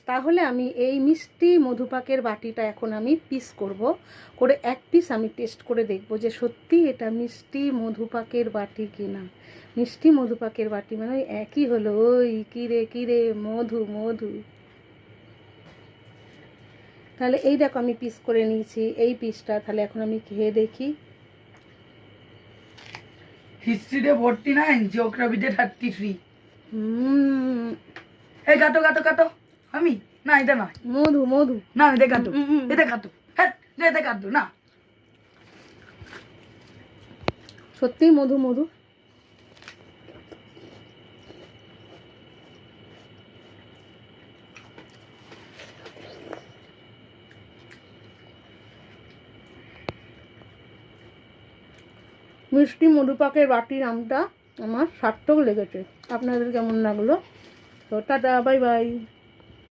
তাহলে আমি এই মিষ্টি মধুপাকের বাটিটা এখন আমি পিস করব, করে এক পিস আমি টেস্ট করে দেখব যে সত্যি এটা মিষ্টি মধুপাকের বাটি কিনা। মিষ্টি মধুপাকের বাটি মানে ওই একই হলো, ওই কিরে মধু মধু। তাহলে এই দেখো আমি পিস করে নিয়েছি এই পিসটা, তাহলে এখন আমি খেয়ে দেখি। হিস্ট্রিতে 49, জিওগ্রাফিতে 33। এই কাটো কাটো কাটো। আমি না, এটা না, মধু মধু না, এটা কাটো, এটা কাটো, হ্যাঁ এটা কাটো না। সত্যি মধু মধু। মিষ্টি মধুপাকের বাটি নামটা আমার সার্থক লেগেছে। আপনাদের কেমন লাগলো? তো টাটা, বাই বাই।